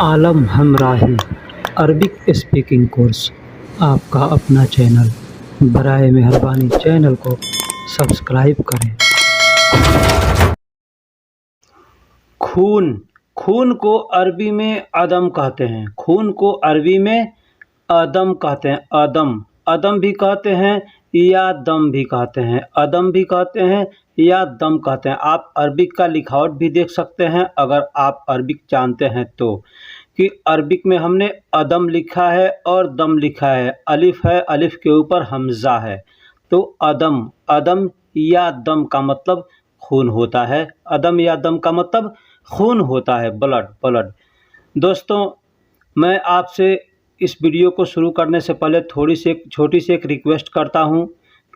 आलम हमराही Arabic speaking course आपका अपना channel. बराए मेहरबानी चैनल को सब्सक्राइब करें। खून खून को अरबी में अदम कहते हैं। खून को अरबी में अदम कहते हैं। अदम अदम भी कहते हैं या दम भी कहते हैं। अदम भी कहते हैं या दम कहते हैं। आप अरबिक का लिखावट भी देख सकते हैं अगर आप अरबिक जानते हैं तो, कि अरबिक में हमने अदम लिखा है और दम लिखा है। अलिफ है, अलिफ के ऊपर हमज़ा है। तो अदम अदम या दम का मतलब खून होता है। अदम या दम का मतलब खून होता है, ब्लड ब्लड। दोस्तों, मैं आपसे इस वीडियो को शुरू करने से पहले छोटी सी एक रिक्वेस्ट करता हूं।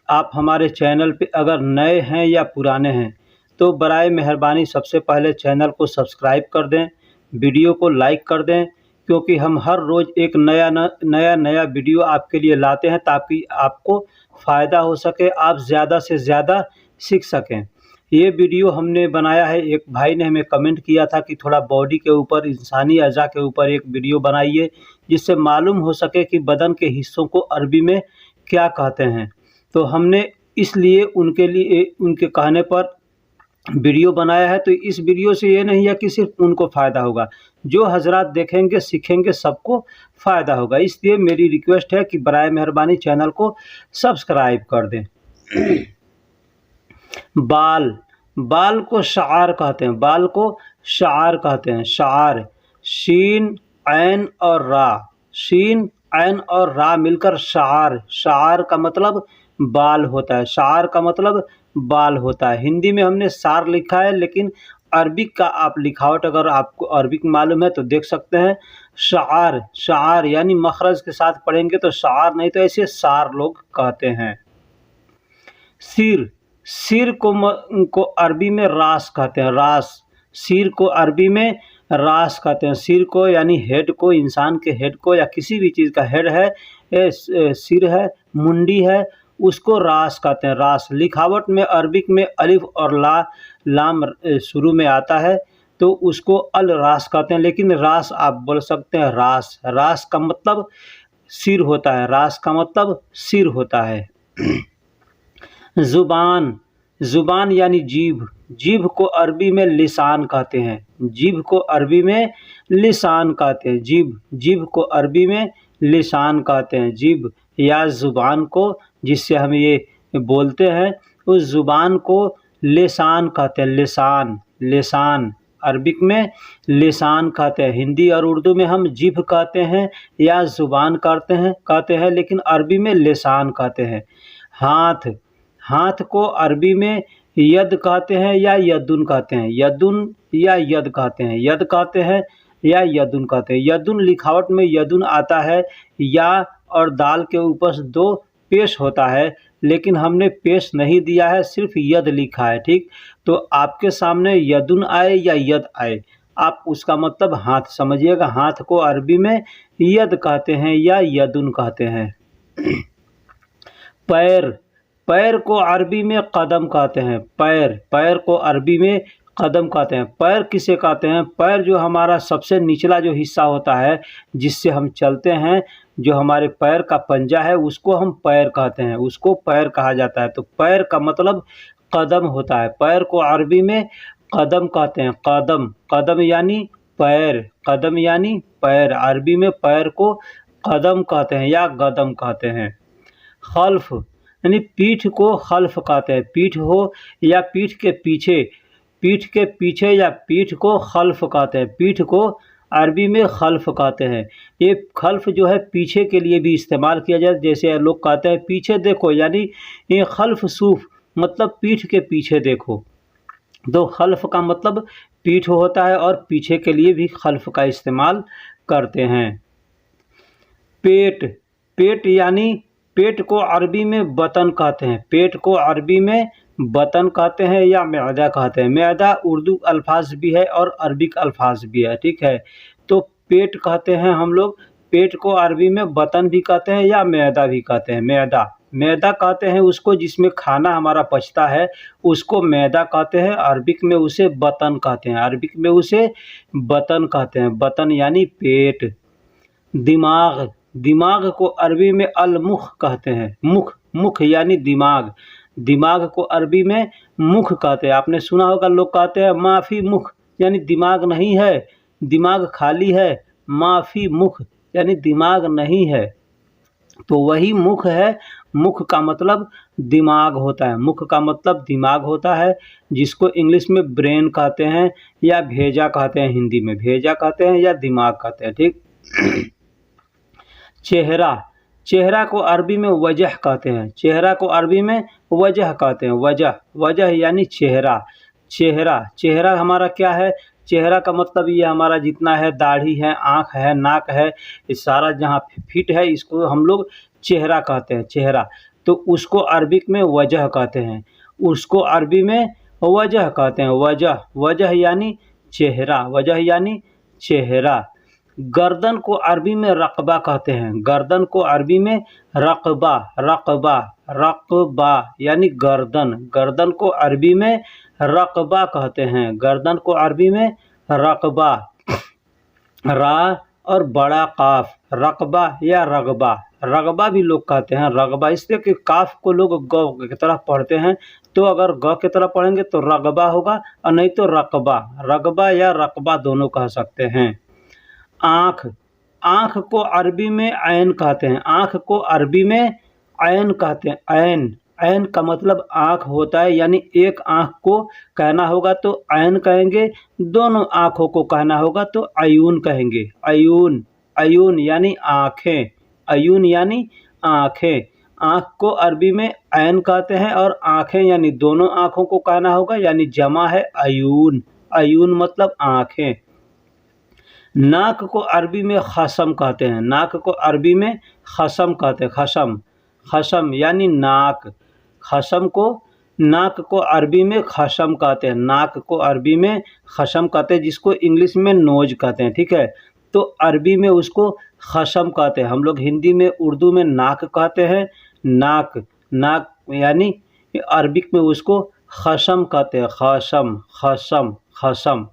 आप हमारे चैनल पे अगर नए हैं या पुराने हैं तो बराए मेहरबानी सबसे पहले चैनल को सब्सक्राइब कर दें, वीडियो को लाइक कर दें, क्योंकि हम हर रोज़ एक नया वीडियो आपके लिए लाते हैं ताकि आपको फ़ायदा हो सके, आप ज़्यादा से ज़्यादा सीख सकें। ये वीडियो हमने बनाया है, एक भाई ने हमें कमेंट किया था कि थोड़ा बॉडी के ऊपर, इंसानी अज़ा के ऊपर एक वीडियो बनाइए जिससे मालूम हो सके कि बदन के हिस्सों को अरबी में क्या कहते हैं। तो हमने इसलिए उनके कहने पर वीडियो बनाया है। तो इस वीडियो से ये नहीं है कि सिर्फ उनको फ़ायदा होगा, जो हजरात देखेंगे सीखेंगे सबको फ़ायदा होगा। इसलिए मेरी रिक्वेस्ट है कि बराए मेहरबानी चैनल को सब्सक्राइब कर दें। बाल बाल को शार कहते हैं। बाल को शार कहते हैं। शार शीन ऐन और रा, शीन ऐन और रा मिलकर शार। शार का मतलब बाल होता है। शार का मतलब बाल होता है। हिंदी में हमने सार लिखा है, लेकिन अरबिक का आप लिखावट अगर आपको अरबिक मालूम है तो देख सकते हैं। शार शार यानी मखरज के साथ पढ़ेंगे तो शार, नहीं तो ऐसे सार लोग कहते हैं। सिर सिर को अरबी में रास कहते हैं। रास सिर को अरबी में रास कहते हैं। सिर को यानी हेड को, इंसान के हेड को या किसी भी चीज़ का हेड है, सिर है, मुंडी है, उसको रास कहते हैं। रास लिखावट में अरबिक में अलिफ और लाम शुरू में आता है तो उसको अल रास कहते हैं, लेकिन रास आप बोल सकते हैं रास। रास का मतलब सिर होता है। रास का मतलब सिर होता है। ज़ुबान ज़ुबान यानी जीभ। जीभ को अरबी में लिसान कहते हैं। जीभ को अरबी में लिसान कहते हैं। जीभ को अरबी में लिसान कहते हैं। जीभ या ज़ुबान को, जिससे हम ये बोलते हैं, उस ज़ुबान को लिसान कहते हैं। लिसान लिसान अरबिक में लिसान कहते हैं। हिंदी और उर्दू में हम जीभ कहते हैं या ज़ुबान कहते हैं, लेकिन अरबी में लिसान कहते हैं। हाथ हाथ को अरबी में यद कहते हैं या यदुन कहते हैं। यदुन या यद कहते हैं। यद कहते हैं या यदुन कहते हैं। यदुन लिखावट में यदुन आता है, या और दाल के ऊपर दो पेश होता है, लेकिन हमने पेश नहीं दिया है, सिर्फ यद लिखा है। ठीक, तो आपके सामने यदुन आए या यद आए, आप उसका मतलब हाथ समझिएगा। हाथ को अरबी में यद कहते हैं या यदुन कहते हैं। पैर पैर को अरबी में कदम कहते हैं। पैर को अरबी में कदम कहते हैं। पैर किसे कहते हैं? पैर जो हमारा सबसे निचला जो हिस्सा होता है, जिससे हम चलते हैं, जो हमारे पैर का पंजा है, उसको हम पैर कहते हैं, उसको पैर कहा जाता है। तो पैर का मतलब कदम होता है। पैर को अरबी में कदम कहते हैं। कदम कदम यानी पैर, कदम यानी पैर। अरबी में पैर को कदम कहते हैं या गदम कहते हैं। खल्फ यानी पीठ को खल्फ कहते हैं। पीठ हो या पीठ के पीछे या पीठ को खल्फ कहते हैं। पीठ को अरबी में खल्फ कहते हैं। ये खल्फ जो है पीछे के लिए भी इस्तेमाल किया जाए, जैसे लोग कहते हैं पीछे देखो, यानी ये खल्फ सूफ मतलब पीठ के पीछे देखो। तो खल्फ का मतलब पीठ होता है और पीछे के लिए भी खल्फ का इस्तेमाल करते हैं। पेट पेट यानी पेट को अरबी में बतन कहते हैं। पेट को अरबी में बतन कहते हैं या मैदा कहते हैं। मैदा उर्दू अल्फाज भी है और अरबिक अल्फाज भी है। ठीक है, तो पेट कहते हैं हम लोग। पेट को अरबी में बतन भी कहते हैं या मैदा भी कहते हैं। मैदा मैदा कहते हैं उसको जिसमें खाना हमारा पचता है, उसको मैदा कहते हैं। अरबिक में उसे बतन कहते हैं, अरबिक में उसे बतन कहते हैं। बतन यानी पेट। दिमाग, दिमाग को अरबी में अल-मुख कहते हैं। मुख, मुख यानी दिमाग। दिमाग को अरबी में मुख कहते हैं। आपने सुना होगा लोग कहते हैं माफ़ी मुख, यानी दिमाग नहीं है, दिमाग खाली है। माफ़ी मुख यानी दिमाग नहीं है, तो वही मुख है। मुख का मतलब दिमाग होता है, मुख का मतलब दिमाग होता है, जिसको इंग्लिश में ब्रेन कहते हैं या भेजा कहते हैं। हिंदी में भेजा कहते हैं या दिमाग कहते हैं, ठीक। चेहरा, चेहरा को अरबी में वजह कहते हैं। चेहरा को अरबी में वजह कहते हैं। वजह, वजह यानी चेहरा। चेहरा, चेहरा हमारा क्या है? चेहरा का मतलब ये हमारा जितना है, दाढ़ी है, आँख है, नाक है, ये सारा जहाँ फिट है, इसको हम लोग चेहरा कहते हैं। चेहरा, तो उसको अरबिक में वजह कहते हैं, उसको अरबी में वजह कहते हैं। वजह, वजह यानी चेहरा, वजह यानी चेहरा। गर्दन को अरबी में रक़बा कहते हैं। गर्दन को अरबी में रक़बा, रक़बा, रक़बा यानी गर्दन। गर्दन को अरबी में रक़बा कहते हैं। गर्दन को अरबी में रक़बा। रा और बड़ा काफ, रक़बा या रग़बा। रग़बा भी लोग कहते हैं रग़बा, इसलिए कि काफ को लोग ग की तरह पढ़ते हैं, तो अगर ग की तरह पढ़ेंगे तो रग़बा होगा और नहीं तो रक़बा। रग़बा या रक़बा दोनों कह सकते हैं। आँख, आँख को अरबी में ऐन कहते हैं। आँख को अरबी में ऐन कहते हैं। ऐन, ऐन का मतलब आँख होता है, यानी एक आँख को कहना होगा तो ऐन कहेंगे, दोनों आँखों को कहना होगा तो अयून कहेंगे। अयून, अयून यानी आँखें, अयून यानी आँखें। आँख को अरबी में ऐन कहते हैं और आँखें यानी दोनों आँखों को कहना होगा, यानी जमा है अयून। अयून मतलब आँखें। नाक को अरबी में खसम कहते हैं। नाक को अरबी में खसम कहते हैं। खसम, खसम यानी नाक। खसम को, नाक को अरबी में खसम कहते हैं। नाक को अरबी में खसम कहते हैं, जिसको इंग्लिश में नोज कहते हैं, ठीक है। तो अरबी में उसको खसम कहते हैं। हम लोग हिंदी में, उर्दू में नाक कहते हैं। नाक, नाक यानी अरबिक में उसको खसम कहते हैं। खसम, खसम, खसम।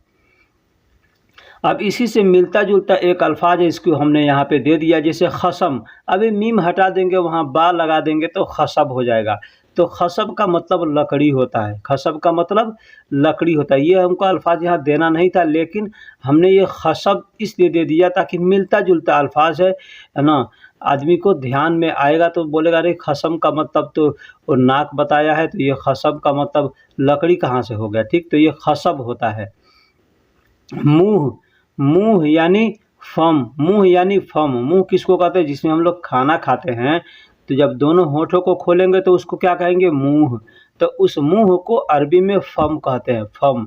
अब इसी से मिलता जुलता एक अल्फाज है, इसको हमने यहाँ पे दे दिया, जैसे खसम। अभी मीम हटा देंगे, वहाँ बा लगा देंगे तो खसब हो जाएगा। तो खसब का मतलब लकड़ी होता है। खसब का मतलब लकड़ी होता है। ये हमको अल्फाज यहाँ देना नहीं था, लेकिन हमने ये खसब इसलिए दे दिया ताकि मिलता जुलता अल्फाज है ना, आदमी को ध्यान में आएगा तो बोलेगा अरे खसम का मतलब तो वो नाक बताया है, तो ये खसब का मतलब लकड़ी कहाँ से हो गया, ठीक। तो ये खसब होता है। मुँह, मुँह यानी फम, मुँह यानी फम। मुँह किसको कहते हैं? जिसमें हम लोग खाना खाते हैं, तो जब दोनों होठों को खोलेंगे तो उसको क्या कहेंगे? मुँह। तो उस मुँह को अरबी में फम कहते हैं। फम,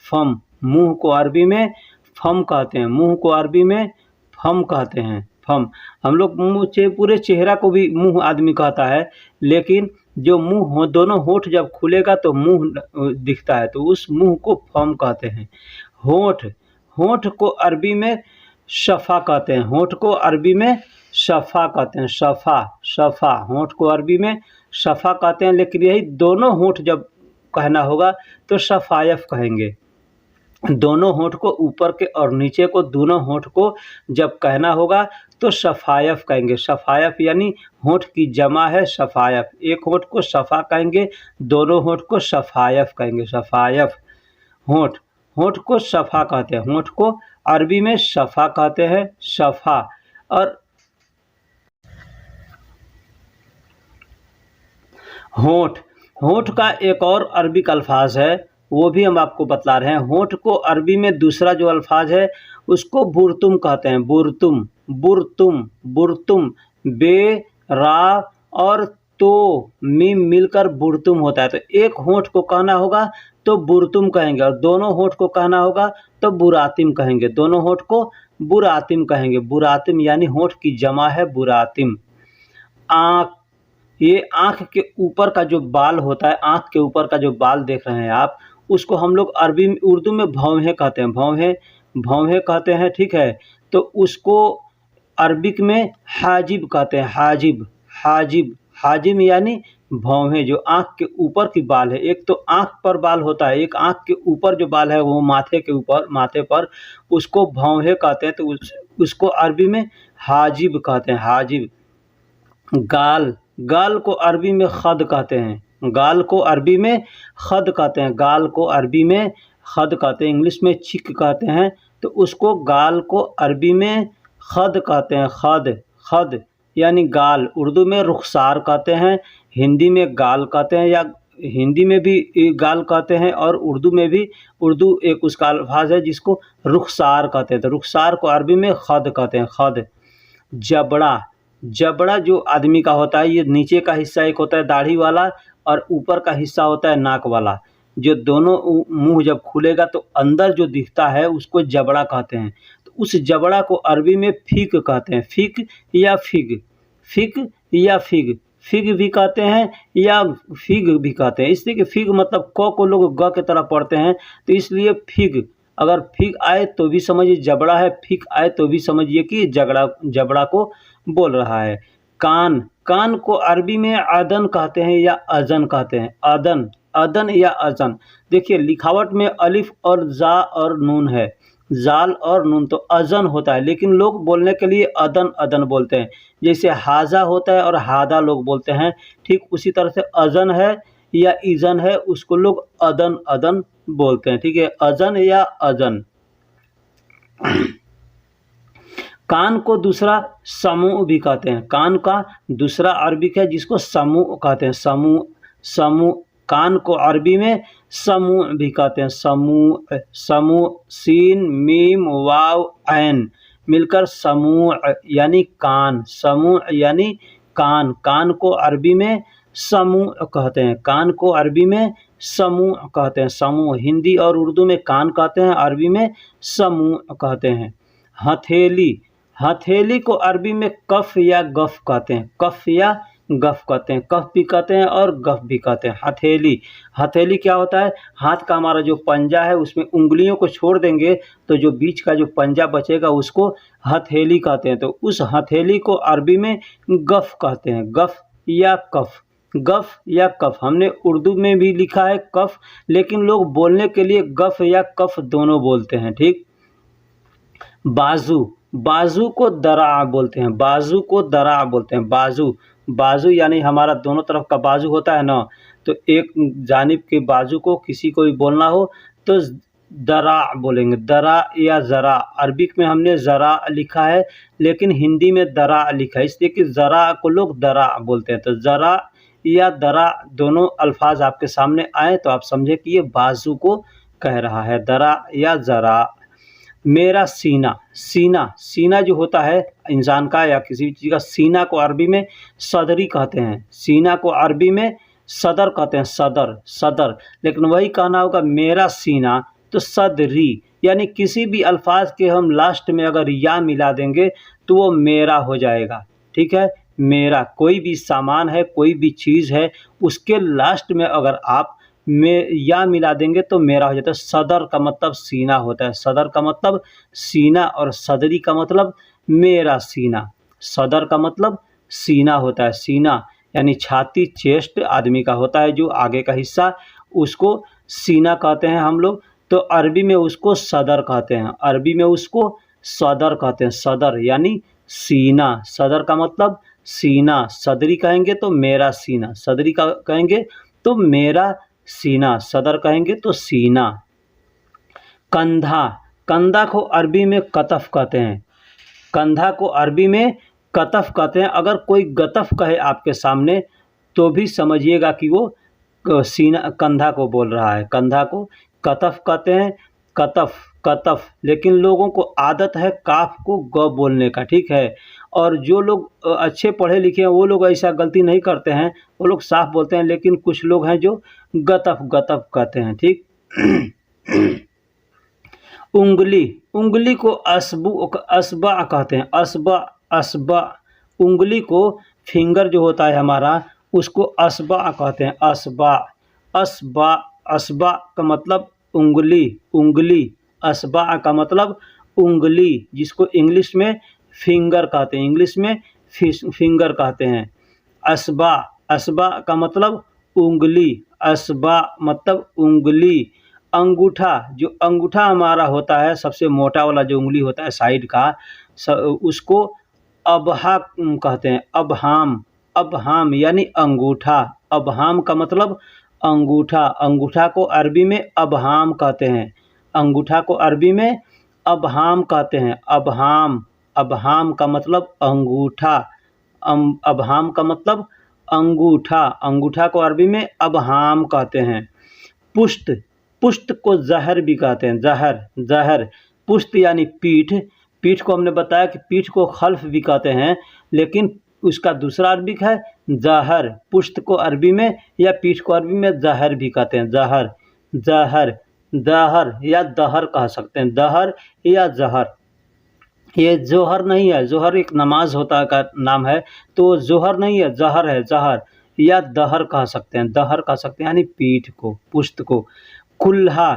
फम, मुँह को अरबी में फम कहते हैं। मुँह को अरबी में फम कहते हैं। फम, हम लोग मुँह पूरे चेहरा को भी मुँह आदमी कहता है, लेकिन जो मुँह हो, दोनों होठ जब खुलेगा तो मुँह दिखता है, तो उस मुँह को फम कहते हैं। होठ, होठ को अरबी में शफ़ा कहते हैं। होठ को अरबी में शफ़ा कहते हैं। शफ़ा, शफ़ा, होठ को अरबी में शफ़ा कहते हैं, लेकिन यही दोनों होठ जब कहना होगा तो शफ़ायफ़ कहेंगे। दोनों होठ को, ऊपर के और नीचे को, दोनों होठ को जब कहना होगा तो शफ़ायफ़ कहेंगे। शफ़ायफ़ यानी होठ की जमा है शफ़ायफ़। एक होठ को शफ़ा कहेंगे, दोनों होठ को शफ़ायफ़ कहेंगे। शफ़ायफ़। होठ, होठ को शफ़ा कहते हैं। होठ को अरबी में शफ़ा कहते हैं। शफ़ा। और होठ, होठ का एक और अरबिक अल्फाज है, वो भी हम आपको बतला रहे हैं। होठ को अरबी में दूसरा जो अल्फाज है उसको बुरतुम कहते हैं। बुरतुम, बुरतुम, बुरतुम। बे, रा और तो मीम मिलकर बुरतुम होता है। तो एक होठ को कहना होगा तो बुरतुम कहेंगे, और दोनों होठ को कहना होगा तो बुरातिम कहेंगे। दोनों होठ को बुरातिम कहेंगे। बुरातिम यानी होठ की जमा है बुरातिम। आँख, ये आँख के ऊपर का जो बाल होता है, आँख के ऊपर का जो बाल देख रहे हैं आप, उसको हम लोग अरबी में, उर्दू में भौहें कहते हैं। भौहें, भौहें कहते हैं, ठीक है। तो उसको अरबिक में हाजिब कहते हैं। हाजिब, हाजिब, हाजिम यानी भौहें, जो आँख के ऊपर की बाल है। एक तो आँख पर बाल होता है, एक आँख के ऊपर जो बाल है वो माथे के ऊपर, माथे पर, उसको भौहें कहते हैं। तो उसको अरबी में हाजिब कहते हैं, हाजिब। गाल, गाल को अरबी में खद कहते हैं। गाल को अरबी में खद कहते हैं। गाल को अरबी में खद कहते हैं। इंग्लिश में चिक कहते हैं, तो उसको गाल को अरबी में खद कहते हैं। खद, खद यानी गाल। उर्दू में रुखसार कहते हैं, हिंदी में गाल कहते हैं, या हिंदी में भी गाल कहते हैं और उर्दू में भी, उर्दू एक उसका अल्फाज है जिसको रुखसार कहते हैं। तो रुखसार को अरबी में खद कहते हैं, खद। जबड़ा, जबड़ा जो आदमी का होता है, ये नीचे का हिस्सा एक होता है दाढ़ी वाला और ऊपर का हिस्सा होता है नाक वाला। जो दोनों मुंह जब खुलेगा तो अंदर जो दिखता है उसको जबड़ा कहते हैं। तो उस जबड़ा को अरबी में फीक कहते हैं। फीक या फिग, फिक या फिग, फिग भी कहते हैं या फिग भी कहते हैं। इसलिए कि फिग मतलब क को लोग ग की तरह पढ़ते हैं, तो इसलिए फिग। अगर फिग आए तो भी समझिए जबड़ा है, फिक आए तो भी समझिए कि जबड़ा को बोल रहा है। कान, कान को अरबी में अदन कहते हैं या अजन कहते हैं। अदन, अदन या अजन। देखिए लिखावट में अलिफ और जा और नून है, जाल और नून, तो अजन होता है, लेकिन लोग बोलने के लिए अदन अदन बोलते हैं। जैसे हाजा होता है और हादा लोग बोलते हैं, ठीक उसी तरह से अजन है या इजन है, उसको लोग अदन अदन बोलते हैं। ठीक है, अजन या अजन। कान को दूसरा समूह भी कहते हैं। कान का दूसरा अरबिक है जिसको समूह कहते हैं। समूह, समूह। कान को अरबी में समूह भी कहते हैं। समूह, समूह, सीन मीम वाव ऐन मिलकर समूह यानी कान। समूह यानी कान। कान को अरबी में समूह कहते हैं। कान को अरबी में समूह कहते हैं। समूह, हिंदी और उर्दू में कान कहते हैं, अरबी में समूह कहते हैं। हथेली, हथेली को अरबी में कफ या गफ कहते हैं। कफ या गफ कहते हैं। कफ भी कहते हैं और गफ भी कहते हैं। हथेली, हथेली क्या होता है? हाथ का हमारा जो पंजा है उसमें उंगलियों को छोड़ देंगे तो जो बीच का जो पंजा बचेगा उसको हथेली कहते हैं। तो उस हथेली को अरबी में गफ कहते हैं। गफ या कफ, गफ या कफ। हमने उर्दू में भी लिखा है कफ, लेकिन लोग बोलने के लिए गफ या कफ दोनों बोलते हैं। ठीक। बाजू, बाजू को दरा बोलते हैं। बाजू को दरा बोलते हैं। बाजू, बाजू यानी हमारा दोनों तरफ का बाजू होता है ना, तो एक जानिब के बाजू को किसी को भी बोलना हो तो दरा बोलेंगे। दरा या ज़रा, अरबिक में हमने ज़रा लिखा है लेकिन हिंदी में दरा लिखा है, इसलिए कि ज़रा को लोग दरा बोलते हैं। तो ज़रा या दरा दोनों अल्फाज आपके सामने आए तो आप समझे कि ये बाजू को कह रहा है, दरा या ज़रा। मेरा सीना, सीना, सीना जो होता है इंसान का या किसी भी चीज़ का, सीना को अरबी में सदरी कहते हैं। सीना को अरबी में सदर कहते हैं। सदर, सदर। लेकिन वही कहना होगा मेरा सीना तो सदरी, यानी किसी भी अल्फाज के हम लास्ट में अगर या मिला देंगे तो वो मेरा हो जाएगा। ठीक है, मेरा। कोई भी सामान है, कोई भी चीज़ है, उसके लास्ट में अगर आप में या मिला देंगे तो मेरा हो जाता है। सदर का मतलब सीना होता है। सदर का मतलब सीना और सदरी का मतलब मेरा सीना। सदर का मतलब सीना होता है। सीना यानी छाती, चेस्ट आदमी का होता है जो आगे का हिस्सा, उसको सीना कहते हैं हम लोग। तो अरबी में उसको सदर कहते हैं। अरबी में उसको सदर कहते हैं। सदर यानी सीना। सदर का मतलब सीना। सदरी कहेंगे तो मेरा सीना, सदरी का कहेंगे तो मेरा सीना, सदर कहेंगे तो सीना। कंधा, कंधा को अरबी में कतफ कहते हैं। कंधा को अरबी में कतफ कहते हैं। अगर कोई गतफ कहे आपके सामने तो भी समझिएगा कि वो सीना, कंधा को बोल रहा है। कंधा को कतफ कहते हैं। कतफ, कतफ। लेकिन लोगों को आदत है काफ को ग बोलने का। ठीक है, और जो लोग अच्छे पढ़े लिखे हैं वो लोग ऐसा गलती नहीं करते हैं, वो लोग साफ बोलते हैं। लेकिन कुछ लोग हैं जो गतफ गतफ कहते हैं। ठीक। उंगली, उंगली को असबा कहते हैं। असबा, असबा। उंगली को फिंगर जो होता है हमारा उसको असबा कहते हैं। असबा, असबा। असबा का मतलब उंगली, उंगली। असबा का मतलब उंगली, जिसको इंग्लिश में फिंगर कहते हैं। इंग्लिश में फिंगर कहते हैं। असबा, असबा का मतलब उंगली, असबा मतलब उंगली। अंगूठा, जो अंगूठा हमारा होता है सबसे मोटा वाला जो उंगली होता है साइड का, उसको अबहा कहते हैं, अबहाम। अबहाम यानी अंगूठा। अबहाम का मतलब अंगूठा। अंगूठा को अरबी में अबहाम कहते हैं। अंगूठा को अरबी में अबहाम कहते हैं। अबहाम, अबहाम का मतलब अंगूठा। अबहाम का मतलब अंगूठा। अंगूठा को अरबी में अबहाम कहते हैं। पुष्ट, पुष्ट को जहर भी कहते हैं। जहर, जहर। पुष्ट यानी पीठ। पीठ को हमने बताया कि पीठ को खल्फ भी कहते हैं, लेकिन उसका दूसरा अरबी है जहर। पुष्ट को अरबी में या पीठ को अरबी में जहर भी कहते हैं। जहर, जहर, दहर या दहर कह सकते हैं। दहर या जहर। ये जोहर नहीं है, जोहर एक नमाज होता है का नाम है, तो जोहर नहीं है, जहर है, जहर या दहर कह सकते हैं। दहर कह सकते हैं यानी पीठ को, पुष्ट को। कुल्हा,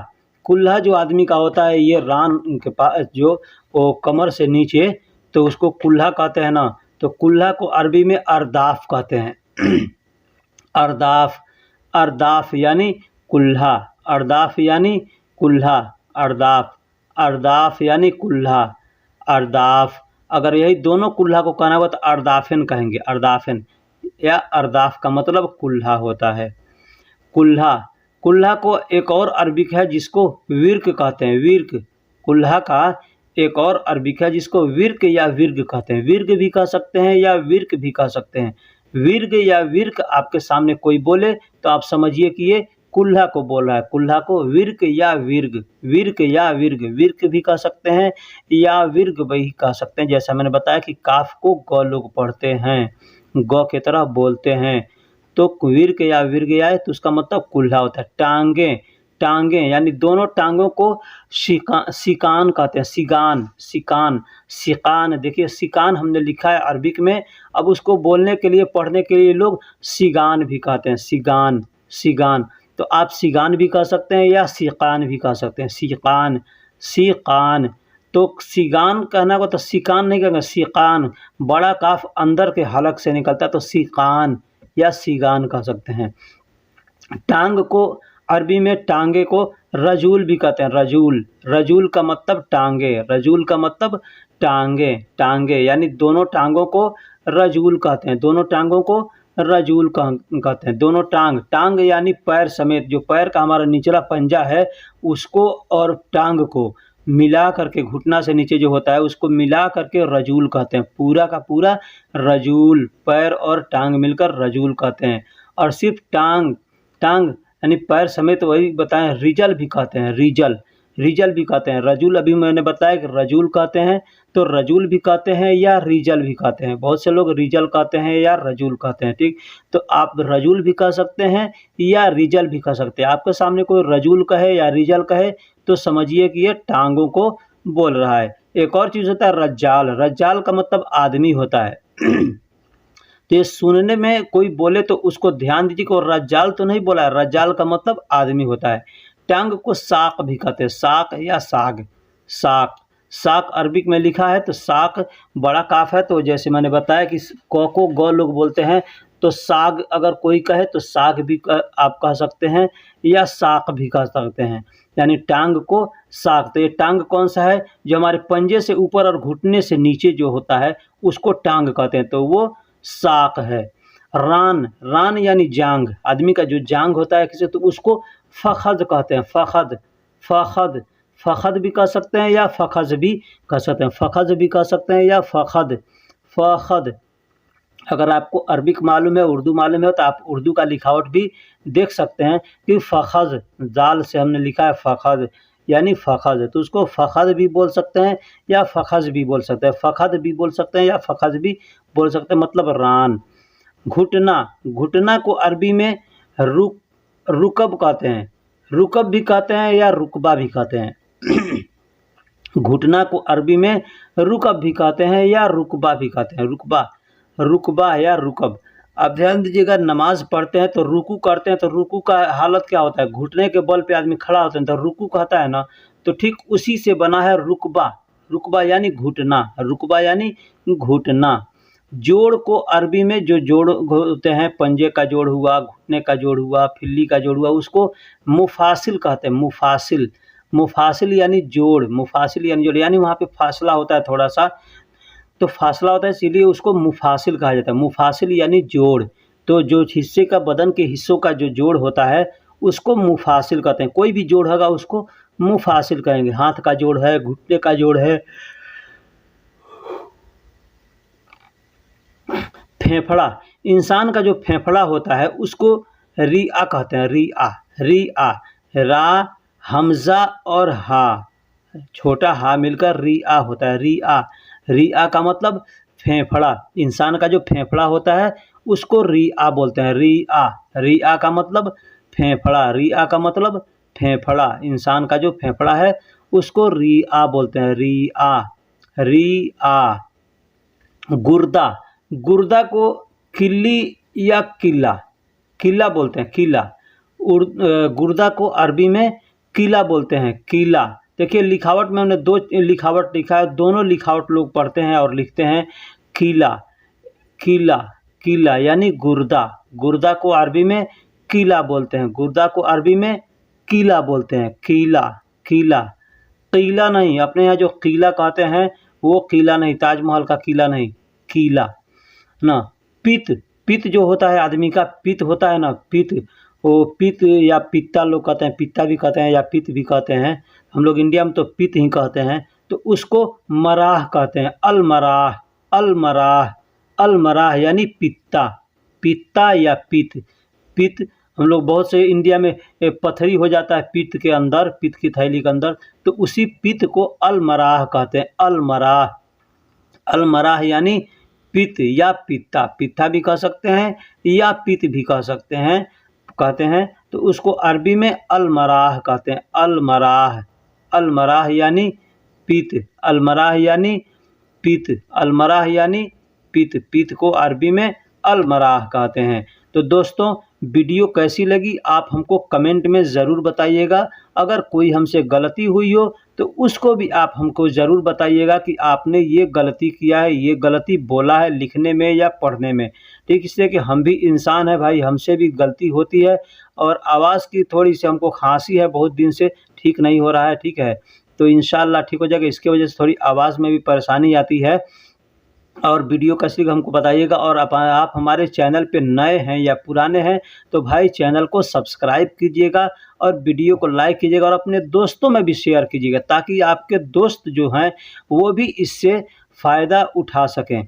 कुल्हा जो आदमी का होता है, ये रान के पास जो वो कमर से नीचे, तो उसको कुल्हा कहते हैं ना। तो कुल्हा को अरबी में अरदाफ कहते हैं। अरदाफ, अरदाफ यानी कुल्हा। अरदाफ यानी कुल्हा। अरदाफ, अरदाफ यानी कुल्हा। अरदाफ, अगर यही दोनों कुल्हा को कहना होगा तो अरदाफिन कहेंगे। अरदाफिन या अरदाफ का मतलब कुल्हा होता है। कुल्हा, कुल्हा को एक और अरबिक है जिसको विर्क कहते हैं। विर्क, कुल्हा का एक और अरबिक है जिसको विर्क या विर्ग कहते हैं। विर्ग भी कह सकते हैं या विर्क भी कह सकते हैं। विर्ग या विर्क आपके सामने कोई बोले तो आप समझिए कि ये कुल्हा को बोल रहा है। कुल्हा को विर्क या विर्ग, विर्क या विर्ग, विर्क भी कह सकते हैं या विर्ग भी कह सकते हैं। जैसा मैंने बताया कि काफ को ग लोग पढ़ते हैं, ग की तरह बोलते हैं, तो विर्क या विर्ग आए तो उसका मतलब कुल्हा होता है। टांगे, टांगे यानी दोनों टांगों को सिकान कहते हैं। सिगान, सिकान, सिकान। देखिए सिकान हमने लिखा है अरबिक में, अब उसको बोलने के लिए, पढ़ने के लिए लोग सिगान भी कहते हैं। सिगान, सिगान। तो आप सिगान भी कह सकते हैं या सिकान भी कह सकते हैं। सिकान, सिकान। तो सिगान कहना होगा तो सिकान नहीं कहेंगे, सिकान। बड़ा काफ अंदर के हलक से निकलता है तो सिकान या सिगान कह सकते हैं। टांग को अरबी में, टांगे को रजूल भी कहते हैं। रजूल, रजूल का मतलब टांगे। रजूल का मतलब टांगे, टांगे यानी दोनों टांगों को रजूल कहते हैं। दोनों टांगों को रजूल कहते हैं। दोनों टांग, टांग यानी पैर समेत, जो पैर का हमारा निचला पंजा है उसको और टांग को मिला करके, घुटना से नीचे जो होता है उसको मिला करके रजूल कहते हैं। पूरा का पूरा रजूल, पैर और टांग मिलकर रजूल कहते हैं। और सिर्फ टांग, टांग यानी पैर समेत वही बताएं, रिजल भी कहते हैं। रिजल, रिजल भी कहते हैं। रजूल अभी मैंने बताया कि रजूल कहते हैं, तो रजूल भी कहते हैं या रिजल भी कहते हैं। बहुत से लोग रिजल कहते हैं या रजूल कहते हैं, ठीक। तो आप रजूल भी कह सकते हैं या रिजल भी कह सकते हैं। आपके सामने कोई रजूल कहे या रिजल कहे तो समझिए कि ये टांगों को बोल रहा है। एक और चीज़ होता है रज्जाल। रज्जाल का मतलब आदमी होता है। तो ये सुनने में कोई बोले तो उसको ध्यान दीजिए कि रज्जाल तो नहीं बोला है, रज्जाल का मतलब आदमी होता है। टांग को साक भी कहते हैं। साक या साग, साक। साक अरबिक में लिखा है तो साक बड़ा काफ है, तो जैसे मैंने बताया कि क को ग लोग बोलते हैं, तो साग अगर कोई कहे तो साग भी आप कह सकते हैं या साक भी कह सकते हैं, यानी टांग को साक। तो ये टांग कौन सा है, जो हमारे पंजे से ऊपर और घुटने से नीचे जो होता है उसको टांग कहते हैं, तो वो साक है। रान, रान यानी जांग, आदमी का जो जांग होता है किसी, तो उसको फ़खद कहते हैं। फ़खद, फ़खद, फ़खद भी कह सकते हैं या फ़खज़ भी कह सकते हैं। फ़खज़ भी कह सकते हैं या फ़खद, फ़खद। अगर आपको अरबिक मालूम है, उर्दू मालूम है, तो आप उर्दू का लिखावट भी देख सकते हैं कि फ़खज़, जाल से हमने लिखा है फ़खद यानी फ़खज़, तो उसको फ़खद भी बोल सकते हैं या फ़खज़ भी बोल सकते हैं। फ़खद भी बोल सकते हैं या फ़खज़ भी बोल सकते हैं, मतलब रान। घुटना, घुटना को अरबी में रुकब कहते हैं। रुकब भी कहते हैं या रुकबा भी कहते हैं। घुटना को अरबी में रुकब भी कहते हैं या रुकबा भी कहते हैं। रुकबा, रुकबा या रुकब। अब ध्यान दीजिएगा, नमाज पढ़ते हैं तो रुकू करते हैं, तो रुकू का हालत क्या होता है, घुटने के बल पे आदमी खड़ा होता है तो रुकू कहता है ना, तो ठीक उसी से बना है रुकबा। रुकबा यानी घुटना, रुकबा यानी घुटना। जोड़ को अरबी में जो जोड़ होते हैं, पंजे का जोड़ हुआ, घुटने का जोड़ हुआ, फिल्ली का जोड़ हुआ, उसको मुफासिल कहते हैं। मुफासिल, मुफासिल यानी जोड़, मुफासिल यानी जोड़, यानी वहाँ पे फासला होता है थोड़ा सा, तो फासला होता है इसीलिए उसको मुफासिल कहा जाता है। मुफासिल यानी जोड़। तो जो हिस्से का, बदन के हिस्सों का जो जोड़ होता है उसको मुफासिल कहते हैं। कोई भी जोड़ होगा उसको मुफासिल कहेंगे। हाथ का जोड़ है, घुटने का जोड़ है। फेफड़ा, इंसान का जो फेफड़ा होता है उसको रिआ कहते हैं। रिआ, रिआ, रा, हमजा और हा, छोटा हा मिलकर रिआ होता है। रिआ, रिआ का मतलब फेफड़ा। इंसान का जो फेफड़ा होता है उसको रिआ बोलते हैं। रिआ, रिआ का मतलब फेफड़ा, रिआ का मतलब फेफड़ा। इंसान का जो फेफड़ा है उसको रिआ बोलते हैं। रिआ, रिआ। गुर्दा, गुर्दा को किल्ली या किला, किला बोलते हैं। किला, गुर्दा को अरबी में किला बोलते हैं। किला, देखिए लिखावट में हमने दो लिखावट लिखा है, दोनों लिखावट लोग पढ़ते हैं और लिखते हैं किला, किला, किला यानी गुर्दा। गुर्दा को अरबी में किला बोलते हैं। गुर्दा को अरबी में किला बोलते हैं। किला, किला, किला नहीं, अपने यहाँ जो किला कहते हैं वो किला नहीं, ताजमहल का किला नहीं, किला ना। पित्त, पित्त जो होता है आदमी का, पित्त होता है ना, पित्त, वो पित्त या पित्ता लोग कहते हैं, पित्ता भी कहते हैं या पित्त भी कहते हैं। हम लोग इंडिया में तो पित्त ही कहते हैं। तो उसको मराह कहते हैं। अलमराह, अलमराह, अलमराह यानी पित्ता, पित्ता या पित्त। पित्त हम लोग बहुत से इंडिया में पथरी हो जाता है पित्त के अंदर, पित्त की थैली के अंदर, तो उसी पित्त को अलमराह कहते हैं। अलमराह, अलमराह यानी पित्त या पित्ता, पित्ता भी कह सकते हैं या पित्त भी कह सकते हैं, कहते हैं। तो उसको अरबी में अलमराह कहते हैं। अलमराह, अलमराह यानी पित्त, अलमराह यानी पित्त, अलमराह यानी पित्त, पित्त को अरबी में अलमराह कहते हैं। तो दोस्तों वीडियो कैसी लगी आप हमको कमेंट में ज़रूर बताइएगा। अगर कोई हमसे गलती हुई हो तो उसको भी आप हमको ज़रूर बताइएगा कि आपने ये गलती किया है, ये गलती बोला है लिखने में या पढ़ने में। ठीक, इसलिए कि हम भी इंसान है भाई, हमसे भी गलती होती है। और आवाज़ की थोड़ी सी हमको खांसी है, बहुत दिन से ठीक नहीं हो रहा है। ठीक है, तो इंशाल्लाह ठीक हो जाएगा। इसकी वजह से थोड़ी आवाज़ में भी परेशानी आती है। और वीडियो कैसी लगी हमको बताइएगा। और आप हमारे चैनल पे नए हैं या पुराने हैं तो भाई चैनल को सब्सक्राइब कीजिएगा और वीडियो को लाइक कीजिएगा और अपने दोस्तों में भी शेयर कीजिएगा, ताकि आपके दोस्त जो हैं वो भी इससे फ़ायदा उठा सकें।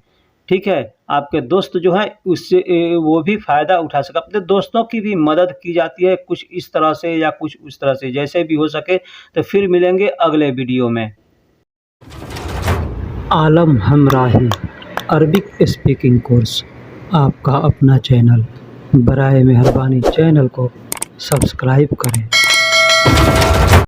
ठीक है, आपके दोस्त जो हैं उससे वो भी फ़ायदा उठा सकें। अपने दोस्तों की भी मदद की जाती है, कुछ इस तरह से या कुछ उस तरह से, जैसे भी हो सके। तो फिर मिलेंगे अगले वीडियो में। आलम हमराही अरबिक स्पीकिंग कोर्स, आपका अपना चैनल। बराए मेहरबानी चैनल को सब्सक्राइब करें।